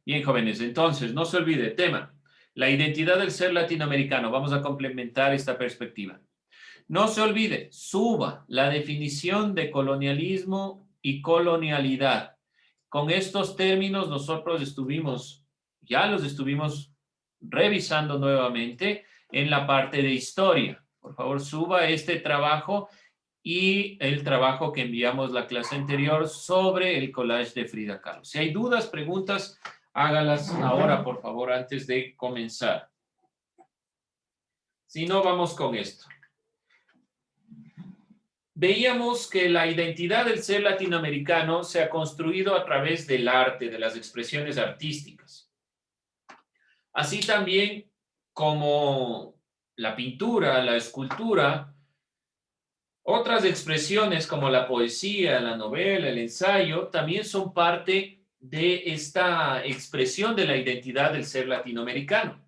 Bien, jóvenes, entonces, no se olvide, tema, la identidad del ser latinoamericano. Vamos a complementar esta perspectiva. No se olvide, suba la definición de colonialismo y colonialidad. Con estos términos nosotros ya los estuvimos revisando nuevamente en la parte de historia. Por favor, suba este trabajo y el trabajo que enviamos la clase anterior sobre el collage de Frida Kahlo. Si hay dudas, preguntas, hágalas ahora, por favor, antes de comenzar. Si no, vamos con esto. Veíamos que la identidad del ser latinoamericano se ha construido a través del arte, de las expresiones artísticas. Así también como la pintura, la escultura, otras expresiones como la poesía, la novela, el ensayo, también son parte de esta expresión de la identidad del ser latinoamericano.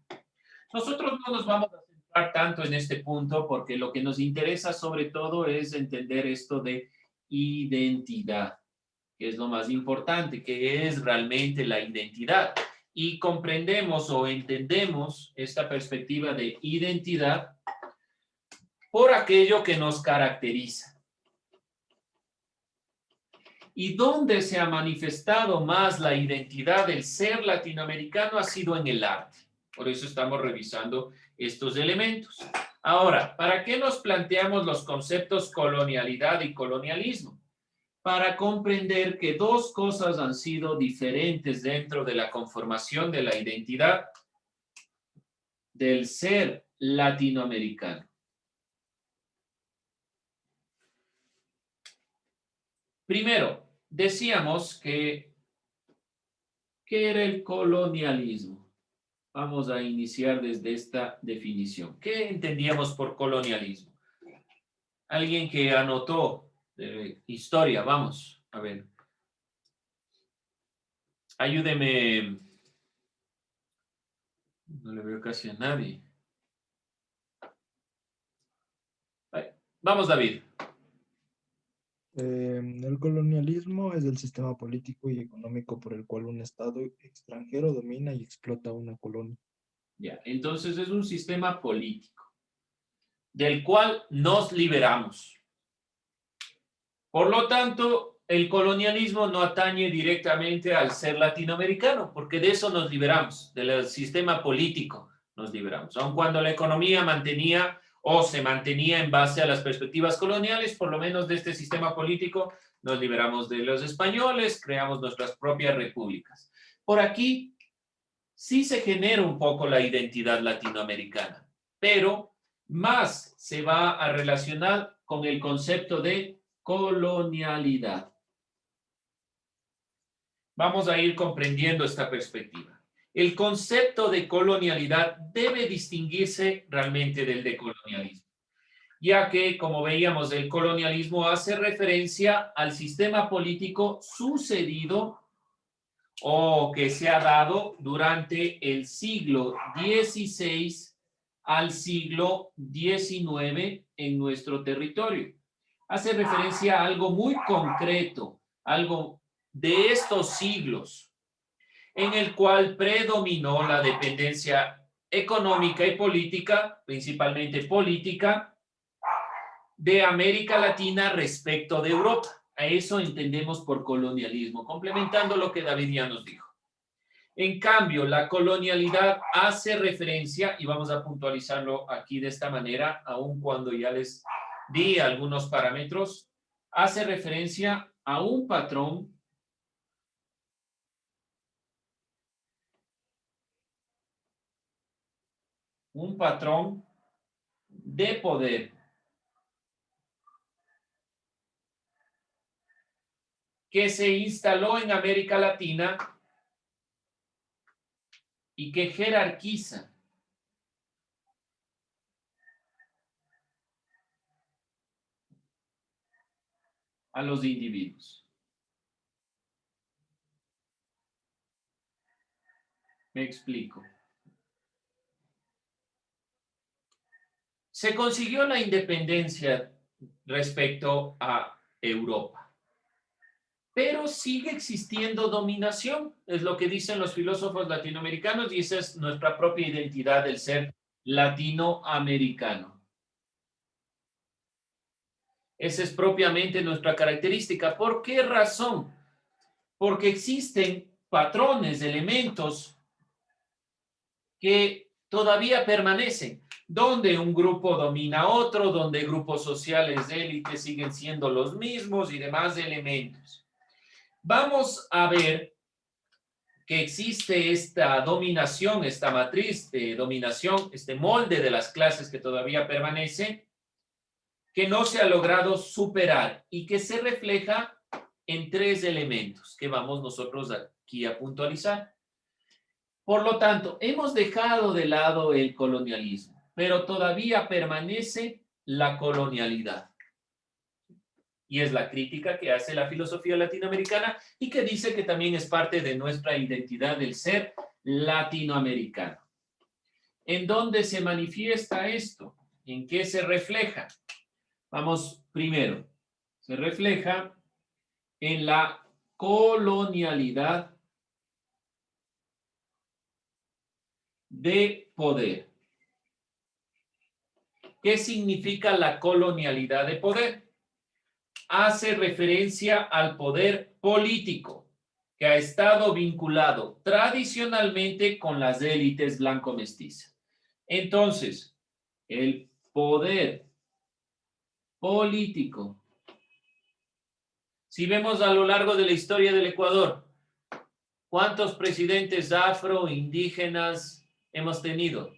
Nosotros no nos vamos a centrar tanto en este punto porque lo que nos interesa sobre todo es entender esto de identidad, que es lo más importante, que es realmente la identidad. Y comprendemos o entendemos esta perspectiva de identidad por aquello que nos caracteriza. ¿Y dónde se ha manifestado más la identidad del ser latinoamericano? Ha sido en el arte. Por eso estamos revisando estos elementos. Ahora, ¿para qué nos planteamos los conceptos colonialidad y colonialismo? Para comprender que dos cosas han sido diferentes dentro de la conformación de la identidad del ser latinoamericano. Primero, decíamos que ¿qué era el colonialismo? Vamos a iniciar desde esta definición. ¿Qué entendíamos por colonialismo? Alguien que anotó historia, vamos, a ver. Ayúdeme. No le veo casi a nadie. Vamos, David. El colonialismo es el sistema político y económico por el cual un Estado extranjero domina y explota una colonia. Ya, entonces es un sistema político del cual nos liberamos. Por lo tanto, el colonialismo no atañe directamente al ser latinoamericano, porque de eso nos liberamos, del sistema político nos liberamos. Aun cuando la economía mantenía o se mantenía en base a las perspectivas coloniales, por lo menos de este sistema político, nos liberamos de los españoles, creamos nuestras propias repúblicas. Por aquí sí se genera un poco la identidad latinoamericana, pero más se va a relacionar con el concepto de colonialidad. Vamos a ir comprendiendo esta perspectiva. El concepto de colonialidad debe distinguirse realmente del de colonialismo, ya que, como veíamos, el colonialismo hace referencia al sistema político sucedido o que se ha dado durante el siglo XVI al siglo XIX en nuestro territorio. Hace referencia a algo muy concreto, algo de estos siglos, en el cual predominó la dependencia económica y política, principalmente política, de América Latina respecto de Europa. A eso entendemos por colonialismo, complementando lo que David ya nos dijo. En cambio, la colonialidad hace referencia, y vamos a puntualizarlo aquí de esta manera, aun cuando ya les di algunos parámetros, hace referencia a un patrón de poder que se instaló en América Latina y que jerarquiza a los individuos. Me explico. Se consiguió la independencia respecto a Europa. pero sigue existiendo dominación, es lo que dicen los filósofos latinoamericanos, y esa es nuestra propia identidad del ser latinoamericano. Esa es propiamente nuestra característica. ¿Por qué razón? Porque existen patrones, elementos que todavía permanecen, donde un grupo domina a otro, donde grupos sociales de élite siguen siendo los mismos y demás elementos. Vamos a ver que existe esta dominación, esta matriz de dominación, este molde de las clases que todavía permanece, que no se ha logrado superar y que se refleja en tres elementos que vamos nosotros aquí a puntualizar. Por lo tanto, hemos dejado de lado el colonialismo, pero todavía permanece la colonialidad. Y es la crítica que hace la filosofía latinoamericana y que dice que también es parte de nuestra identidad del ser latinoamericano. ¿En dónde se manifiesta esto? ¿En qué se refleja? Vamos primero. Se refleja en la colonialidad de poder. ¿Qué significa la colonialidad de poder? Hace referencia al poder político que ha estado vinculado tradicionalmente con las élites blanco-mestizas. Entonces, el poder político, si vemos a lo largo de la historia del Ecuador, ¿cuántos presidentes afro-indígenas hemos tenido?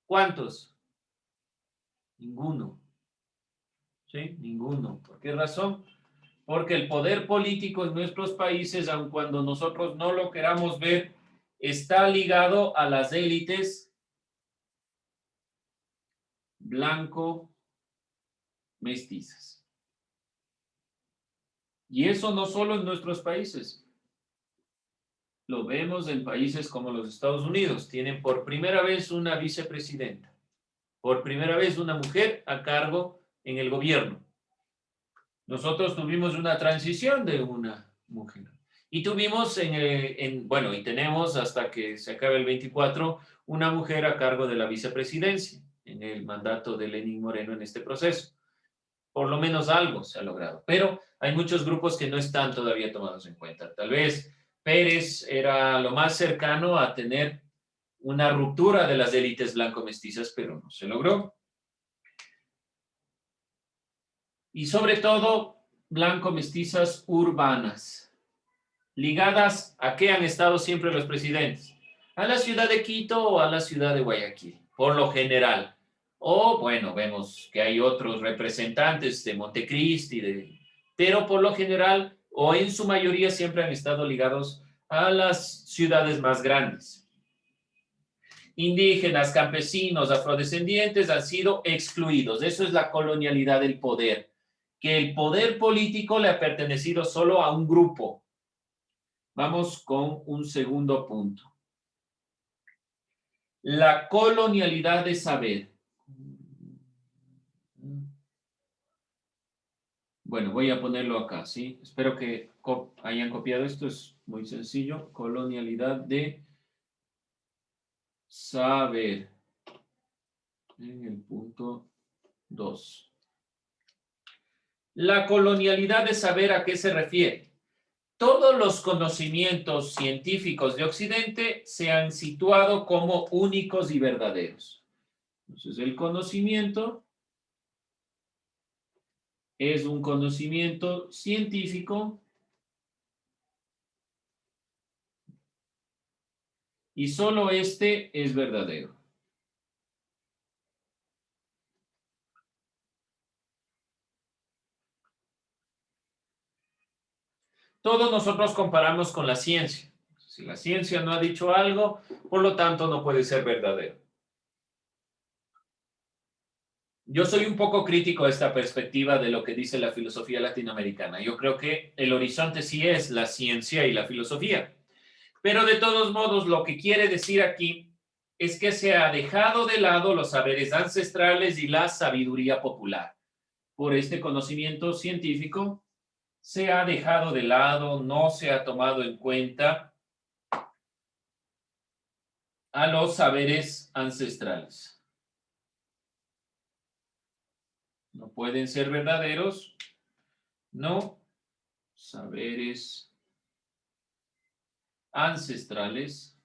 ¿Cuántos? Ninguno. ¿Sí? Ninguno. ¿Por qué razón? Porque el poder político en nuestros países, aun cuando nosotros no lo queramos ver, está ligado a las élites blanco-mestizas. Y eso no solo en nuestros países. Lo vemos en países como los Estados Unidos. Tienen por primera vez una vicepresidenta. Por primera vez una mujer a cargo en el gobierno. Nosotros tuvimos una transición de una mujer. Y tuvimos bueno, y tenemos hasta que se acabe el 24, una mujer a cargo de la vicepresidencia en el mandato de Lenín Moreno en este proceso. Por lo menos algo se ha logrado. Pero hay muchos grupos que no están todavía tomados en cuenta. Tal vez Pérez era lo más cercano a tener una ruptura de las élites blanco-mestizas, pero no se logró. Y sobre todo, blanco-mestizas urbanas, ligadas a qué han estado siempre los presidentes, a la ciudad de Quito o a la ciudad de Guayaquil, por lo general. O, bueno, vemos que hay otros representantes de Montecristi, pero por lo general, o en su mayoría, siempre han estado ligados a las ciudades más grandes. Indígenas, campesinos, afrodescendientes han sido excluidos. Eso es la colonialidad del poder, que el poder político le ha pertenecido solo a un grupo. Vamos con un segundo punto. La colonialidad de saber. Bueno, voy a ponerlo acá, ¿sí? Espero que hayan copiado esto, es muy sencillo. Colonialidad de saber. En el punto 2. La colonialidad de saber, ¿a qué se refiere? Todos los conocimientos científicos de Occidente se han situado como únicos y verdaderos. Entonces, el conocimiento es un conocimiento científico y solo este es verdadero. Todos nosotros comparamos con la ciencia. Si la ciencia no ha dicho algo, por lo tanto no puede ser verdadero. Yo soy un poco crítico a esta perspectiva de lo que dice la filosofía latinoamericana. Yo creo que el horizonte sí es la ciencia y la filosofía. Pero de todos modos, lo que quiere decir aquí es que se ha dejado de lado los saberes ancestrales y la sabiduría popular. por este conocimiento científico se ha dejado de lado, no se ha tomado en cuenta a los saberes ancestrales. No pueden ser verdaderos, no saberes ancestrales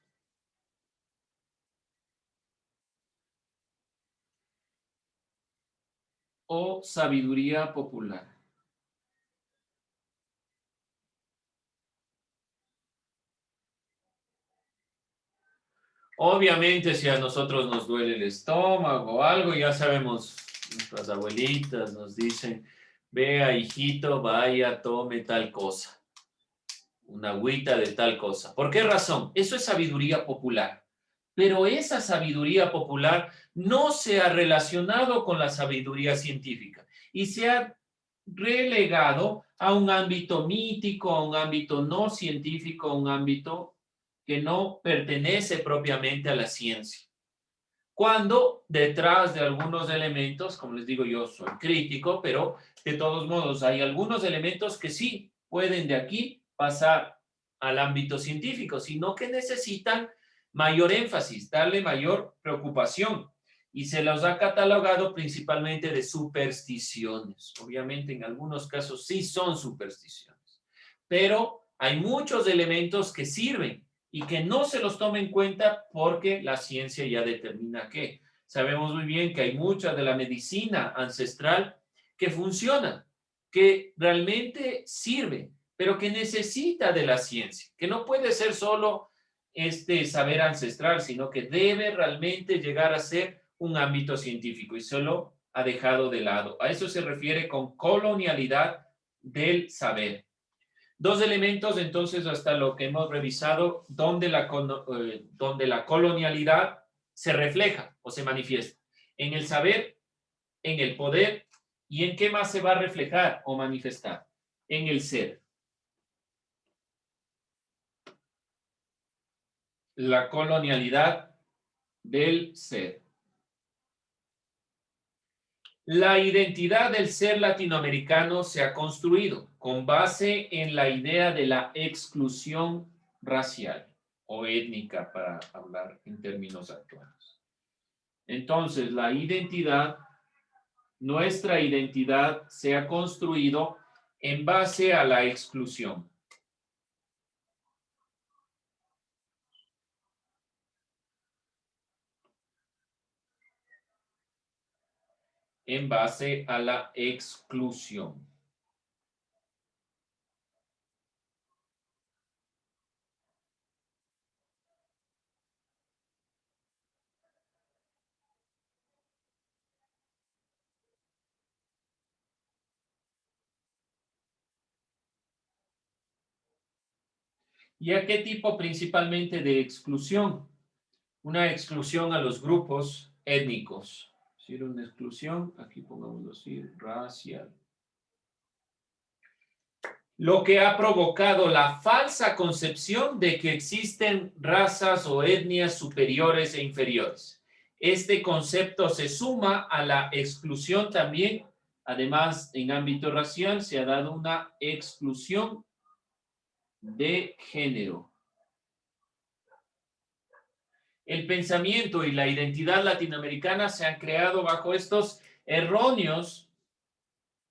o sabiduría popular. Obviamente, si a nosotros nos duele el estómago o algo, ya sabemos, nuestras abuelitas nos dicen, vea, hijito, vaya, tome tal cosa, una agüita de tal cosa. ¿Por qué razón? Eso es sabiduría popular. Pero esa sabiduría popular no se ha relacionado con la sabiduría científica y se ha relegado a un ámbito mítico, a un ámbito no científico, a un ámbito que no pertenece propiamente a la ciencia. Cuando detrás de algunos elementos, como les digo, yo soy crítico, pero de todos modos hay algunos elementos que sí pueden de aquí pasar al ámbito científico, sino que necesitan mayor énfasis, darle mayor preocupación. Y se los ha catalogado principalmente de supersticiones. Obviamente en algunos casos sí son supersticiones, pero hay muchos elementos que sirven y que no se los toma en cuenta porque la ciencia ya determina que. Sabemos muy bien que hay mucha de la medicina ancestral que funciona, que realmente sirve, pero que necesita de la ciencia, que no puede ser solo este saber ancestral, sino que debe realmente llegar a ser un ámbito científico y solo ha dejado de lado. A eso se refiere con colonialidad del saber. Dos elementos, entonces, hasta lo que hemos revisado, donde la colonialidad se refleja o se manifiesta. En el saber, en el poder, ¿y en qué más se va a reflejar o manifestar? En el ser. La colonialidad del ser. La identidad del ser latinoamericano se ha construido con base en la idea de la exclusión racial o étnica, para hablar en términos actuales. Entonces, nuestra identidad se ha construido en base a la exclusión. En base a la exclusión. ¿Y a qué tipo principalmente de exclusión? Una exclusión a los grupos étnicos. Es decir, una exclusión, aquí pongámoslo así, racial. Lo que ha provocado la falsa concepción de que existen razas o etnias superiores e inferiores. Este concepto se suma a la exclusión también. Además, en ámbito racial se ha dado una exclusión de género. El pensamiento y la identidad latinoamericana se han creado bajo estos erróneos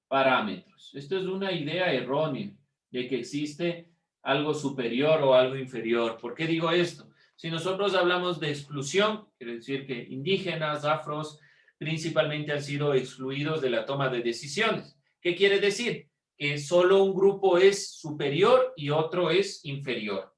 parámetros. Esto es una idea errónea de que existe algo superior o algo inferior. ¿Por qué digo esto? Si nosotros hablamos de exclusión, quiere decir que indígenas, afros, principalmente han sido excluidos de la toma de decisiones. ¿Qué quiere decir? Que solo un grupo es superior y otro es inferior.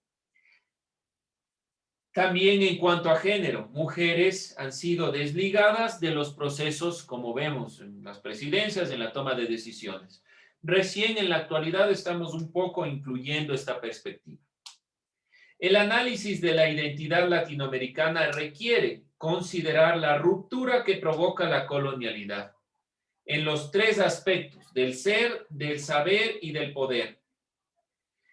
También en cuanto a género, mujeres han sido desligadas de los procesos, como vemos en las presidencias, en la toma de decisiones. Recién en la actualidad estamos un poco incluyendo esta perspectiva. El análisis de la identidad latinoamericana requiere considerar la ruptura que provoca la colonialidad en los tres aspectos, del ser, del saber y del poder,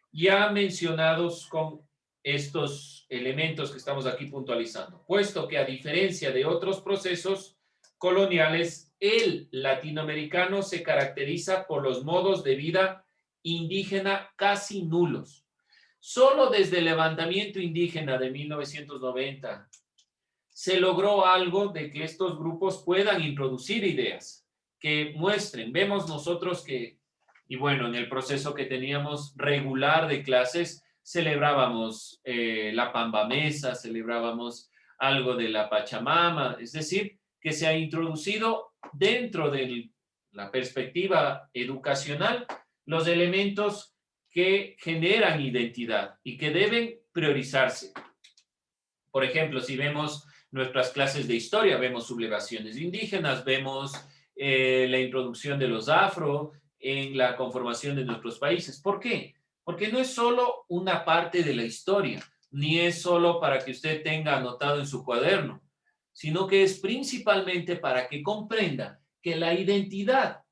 ya mencionados con estos elementos que estamos aquí puntualizando, puesto que a diferencia de otros procesos coloniales, el latinoamericano se caracteriza por los modos de vida indígena casi nulos. Solo desde el levantamiento indígena de 1990 se logró algo de que estos grupos puedan introducir ideas que muestren. Vemos nosotros que, y bueno, en el proceso que teníamos regular de clases, celebrábamos la Pambamesa, celebrábamos algo de la Pachamama, es decir, que se ha introducido dentro de la perspectiva educacional los elementos que generan identidad y que deben priorizarse. Por ejemplo, si vemos nuestras clases de historia, vemos sublevaciones indígenas, vemos la introducción de los afro en la conformación de nuestros países. ¿Por qué? Porque no es solo una parte de la historia, ni es solo para que usted tenga anotado en su cuaderno, sino que es principalmente para que comprenda que la identidad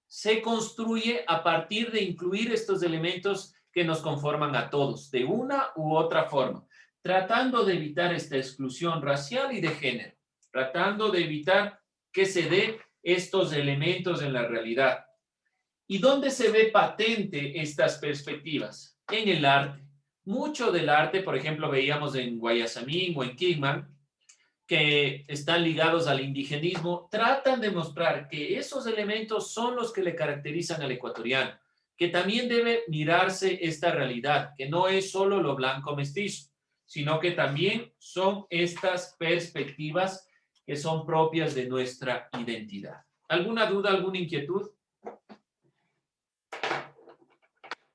se construye a partir de incluir estos elementos que nos conforman a todos, de una u otra forma, tratando de evitar esta exclusión racial y de género, tratando de evitar que se dé estos elementos en la realidad. ¿Y dónde se ve patente estas perspectivas? En el arte. Mucho del arte, por ejemplo, veíamos en Guayasamín o en Quilman, que están ligados al indigenismo, tratan de mostrar que esos elementos son los que le caracterizan al ecuatoriano, que también debe mirarse esta realidad, que no es solo lo blanco mestizo, sino que también son estas perspectivas que son propias de nuestra identidad. ¿Alguna duda, alguna inquietud?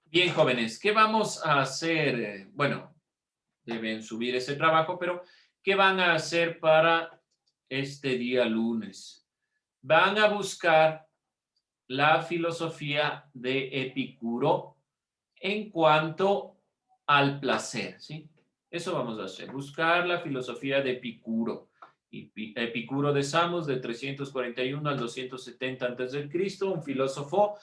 Bien, jóvenes, ¿qué vamos a hacer? Bueno, deben subir ese trabajo, pero ¿qué van a hacer para este día lunes? Van a buscar la filosofía de Epicuro en cuanto al placer, ¿sí? Eso vamos a hacer, buscar la filosofía de Epicuro. Epicuro de Samos, de 341 al 270 a.C., un filósofo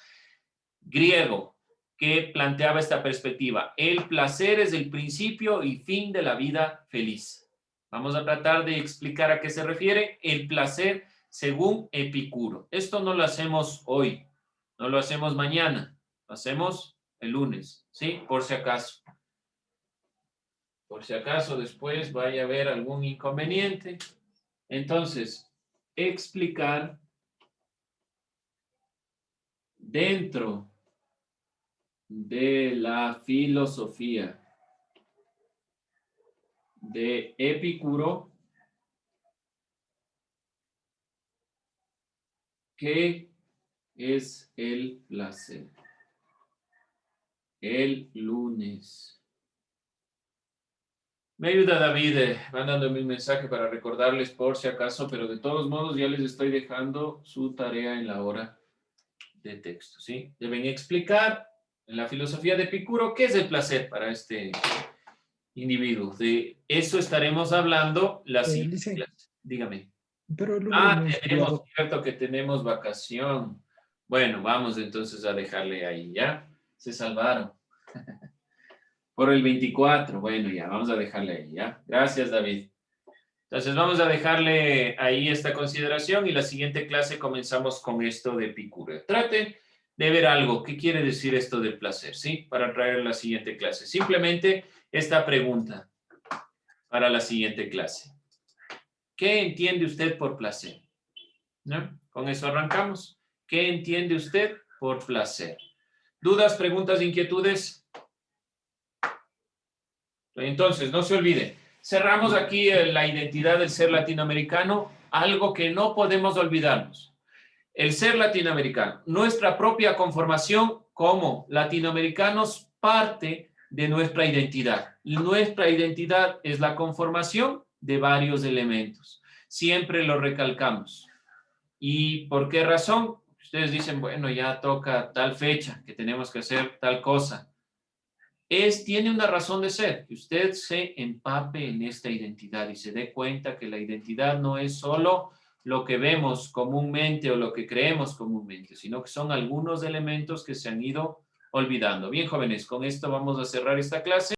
griego que planteaba esta perspectiva. El placer es el principio y fin de la vida feliz. Vamos a tratar de explicar a qué se refiere el placer según Epicuro. Esto no lo hacemos hoy, no lo hacemos mañana, lo hacemos el lunes, ¿sí? Por si acaso. Por si acaso después vaya a haber algún inconveniente. Entonces, explicar dentro de la filosofía de Epicuro, ¿qué es el placer? El lunes. Me ayuda David mandándome un mensaje para recordarles por si acaso, pero de todos modos ya les estoy dejando su tarea en la hora de texto, ¿sí? Deben explicar en la filosofía de Epicuro qué es el placer para este individuo. De eso estaremos hablando la siguiente Dice, clase. Dígame. pero el lunes no es Tenemos, feriado. cierto que tenemos vacación. Bueno, vamos entonces a dejarle ahí, ¿ya? Se salvaron. Por el 24, bueno, ya, vamos a dejarle ahí, ¿ya? Gracias, David. Entonces, vamos a dejarle ahí esta consideración y la siguiente clase comenzamos con esto de Epicuro. Traten de ver algo. ¿Qué quiere decir esto del placer? ¿Sí? Para traer la siguiente clase. Simplemente esta pregunta para la siguiente clase. ¿Qué entiende usted por placer? ¿No? Con eso arrancamos. ¿Qué entiende usted por placer? ¿Dudas, preguntas, inquietudes? Entonces, no se olvide, cerramos aquí la identidad del ser latinoamericano, algo que no podemos olvidarnos. El ser latinoamericano, nuestra propia conformación como latinoamericanos parte de nuestra identidad. Y nuestra identidad es la conformación de varios elementos. Siempre lo recalcamos. ¿Y por qué razón? Ustedes dicen, bueno, ya toca tal fecha, que tenemos que hacer tal cosa. Tiene una razón de ser, que usted se empape en esta identidad y se dé cuenta que la identidad no es solo lo que vemos comúnmente o lo que creemos comúnmente, sino que son algunos elementos que se han ido olvidando. Bien, jóvenes, con esto vamos a cerrar esta clase.